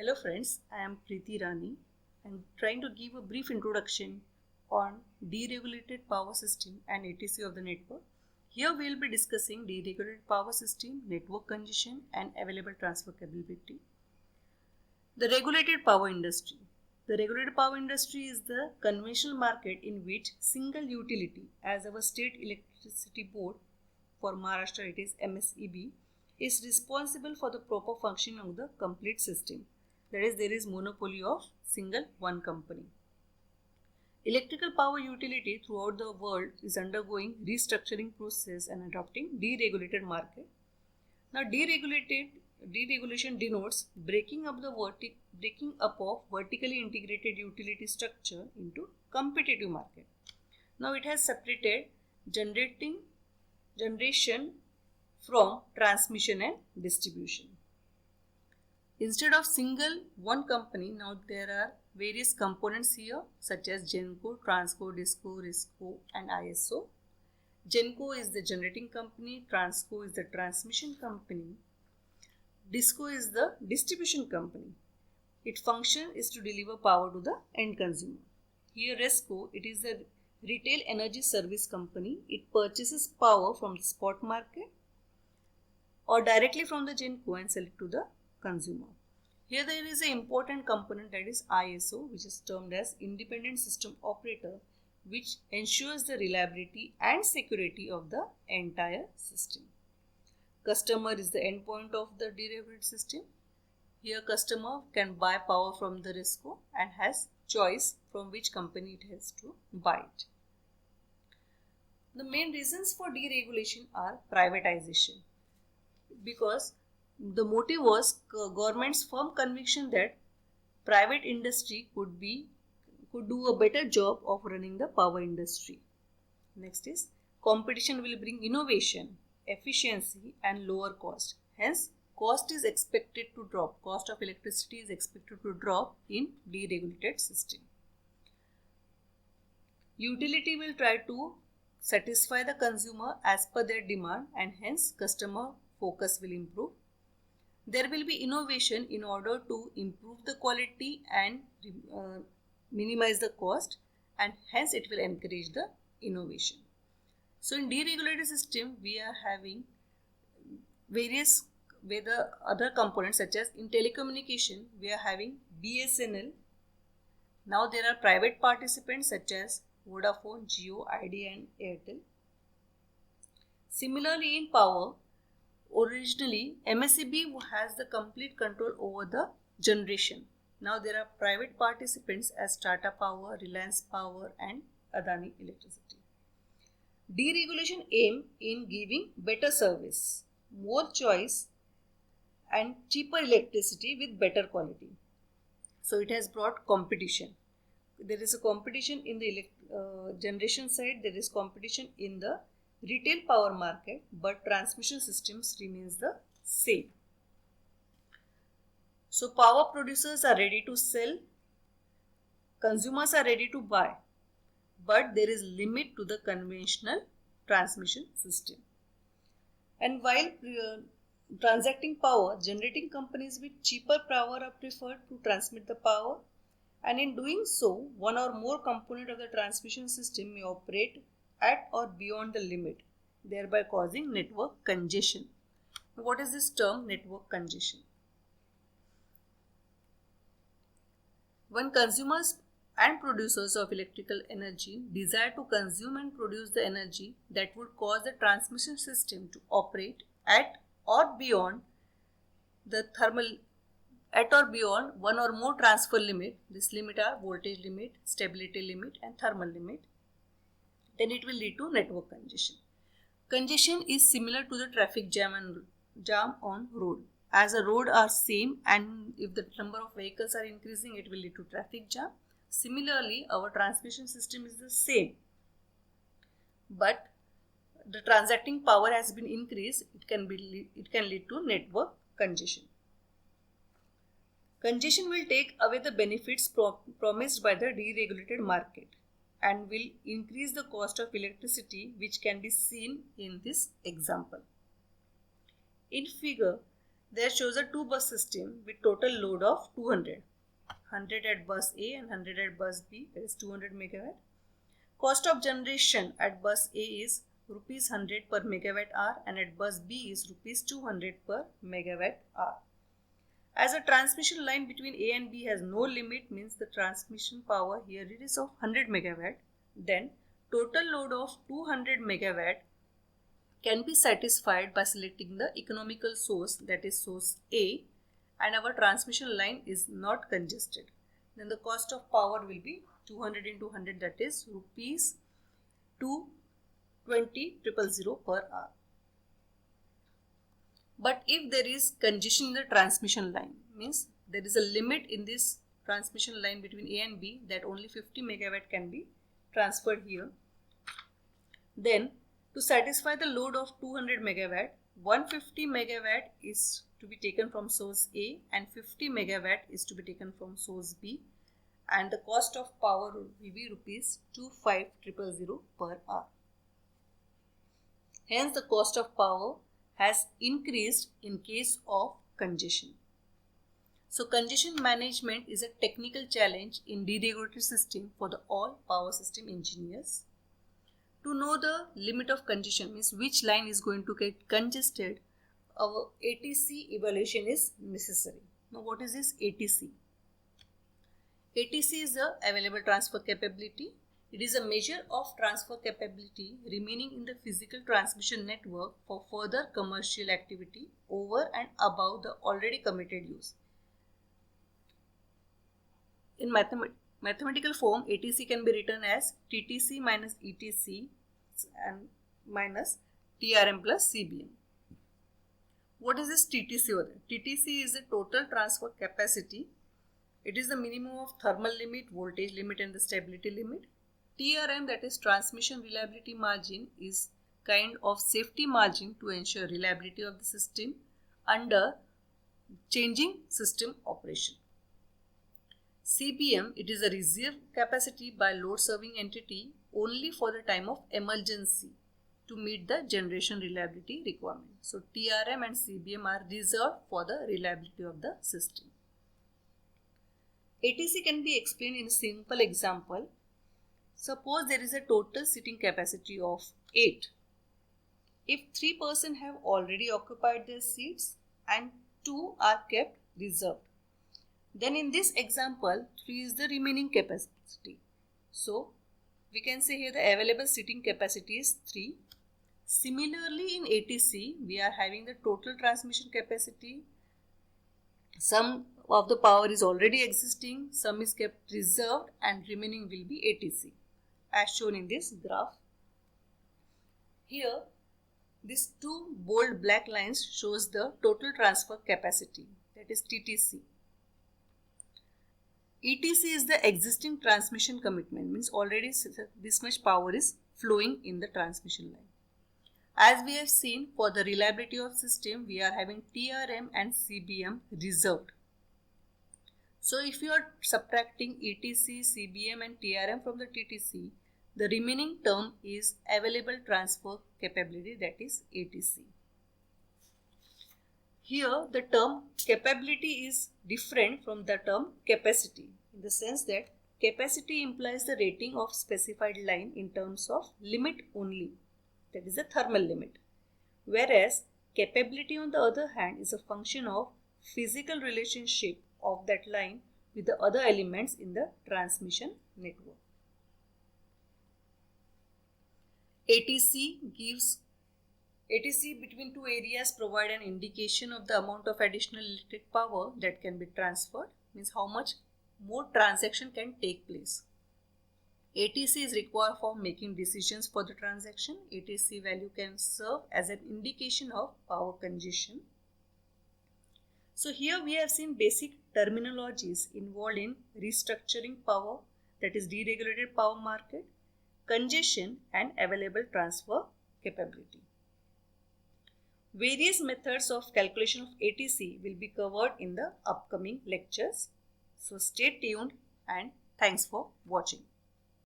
Hello friends, I am Preeti Rani and trying to give a brief introduction on deregulated power system and ATC of the network. Here we will be discussing deregulated power system, network congestion and available transfer capability. The regulated power industry. The regulated power industry is the conventional market in which single utility, as our state electricity board for Maharashtra it is MSEB, is responsible for the proper functioning of the complete system. That is, there is monopoly of single one company. Electrical power utility throughout the world is undergoing restructuring process and adopting deregulated market. Now, deregulation denotes breaking up of vertically integrated utility structure into competitive market. Now, it has separated generation from transmission and distribution. Instead of single one company, now there are various components here such as Genco, Transco, Disco, Risco and ISO. Genco is the generating company, Transco is the transmission company, Disco is the distribution company. Its function is to deliver power to the end consumer. Here Resco, it is the retail energy service company. It purchases power from the spot market or directly from the Genco and sell it to the consumer. Here there is an important component, that is ISO, which is termed as Independent System Operator, which ensures the reliability and security of the entire system. Customer is the endpoint of the deregulated system. Here customer can buy power from the Resco and has choice from which company it has to buy it. The main reasons for deregulation are privatization, because the motive was government's firm conviction that private industry could do a better job of running the power industry. Next is competition will bring innovation, efficiency and lower cost. Hence, cost is expected to drop. Cost of electricity is expected to drop in deregulated system. Utility will try to satisfy the consumer as per their demand and hence customer focus will improve. There will be innovation in order to improve the quality and minimize the cost, and hence it will encourage the innovation. So in deregulated system we are having various other components, such as in telecommunication we are having BSNL. Now there are private participants such as Vodafone, Jio, Idea and Airtel. Similarly in power, originally MSEB has the complete control over the generation. Now there are private participants as Tata Power, Reliance Power and Adani Electricity. Deregulation aim in giving better service, more choice and cheaper electricity with better quality. So it has brought competition. There is a competition in the generation side, there is competition in the retail power market, but transmission systems remains the same. So power producers are ready to sell, consumers are ready to buy, but there is limit to the conventional transmission system. And while transacting power, generating companies with cheaper power are preferred to transmit the power, and in doing so, one or more component of the transmission system may operate at or beyond the limit, thereby causing network congestion. What is this term, network congestion? When consumers and producers of electrical energy desire to consume and produce the energy that would cause the transmission system to operate at or beyond one or more transfer limit, this limit are voltage limit, stability limit and thermal limit, then it will lead to network congestion. Congestion is similar to the traffic jam on road. As the road are same and if the number of vehicles are increasing, it will lead to traffic jam. Similarly, our transmission system is the same, but the transacting power has been increased, it can lead to network congestion. Congestion will take away the benefits promised by the deregulated market and will increase the cost of electricity, which can be seen in this example. In figure, There shows a 2-bus system with total load of 200. 100 at bus A and 100 at bus B, that is 200 megawatt. Cost of generation at bus A is rupees 100 per megawatt hour and at bus B is rupees 200 per megawatt hour. As a transmission line between A and B has no limit, means the transmission power here it is of 100 megawatt, then total load of 200 megawatt can be satisfied by selecting the economical source, that is source A, and our transmission line is not congested. Then the cost of power will be 200 into 100, that is rupees 220,000 per hour. But if there is congestion in the transmission line, means there is a limit in this transmission line between A and B that only 50 megawatt can be transferred here. Then to satisfy the load of 200 megawatt, 150 megawatt is to be taken from source A and 50 megawatt is to be taken from source B, and the cost of power will be rupees 25,000 per hour. Hence the cost of power has increased in case of congestion. So congestion management is a technical challenge in deregulated system for the all power system engineers. To know the limit of congestion, means which line is going to get congested, our ATC evaluation is necessary. Now what is this ATC? ATC is the available transfer capability. It is a measure of transfer capability remaining in the physical transmission network for further commercial activity over and above the already committed use. In mathematical form, ATC can be written as TTC minus ETC and minus TRM plus CBM. What is this TTC over there? TTC is the total transfer capacity. It is the minimum of thermal limit, voltage limit and the stability limit. TRM, that is transmission reliability margin, is kind of safety margin to ensure reliability of the system under changing system operation. CBM, it is a reserve capacity by load serving entity only for the time of emergency to meet the generation reliability requirement. So TRM and CBM are reserved for the reliability of the system. ATC can be explained in a simple example. Suppose there is a total seating capacity of 8. If 3 persons have already occupied their seats and 2 are kept reserved, then in this example 3 is the remaining capacity. So we can say here the available seating capacity is 3. Similarly in ATC we are having the total transmission capacity. Some of the power is already existing, some is kept reserved and remaining will be ATC as shown in this graph. Here these 2 bold black lines shows the total transfer capacity, that is TTC. ETC is the existing transmission commitment, means already this much power is flowing in the transmission line. As we have seen, for the reliability of system we are having TRM and CBM reserved. So if you are subtracting ETC, CBM and TRM from the TTC, the remaining term is available transfer capability, that is ATC. Here the term capability is different from the term capacity, in the sense that capacity implies the rating of specified line in terms of limit only, that is a thermal limit, whereas capability on the other hand is a function of physical relationship of that line with the other elements in the transmission network. ATC between 2 areas provide an indication of the amount of additional electric power that can be transferred, means how much more transaction can take place. ATC is required for making decisions for the transaction. ATC value can serve as an indication of power congestion. So here we have seen basic terminologies involved in restructuring power, that is deregulated power market, congestion and available transfer capability. Various methods of calculation of ATC will be covered in the upcoming lectures. So stay tuned and thanks for watching.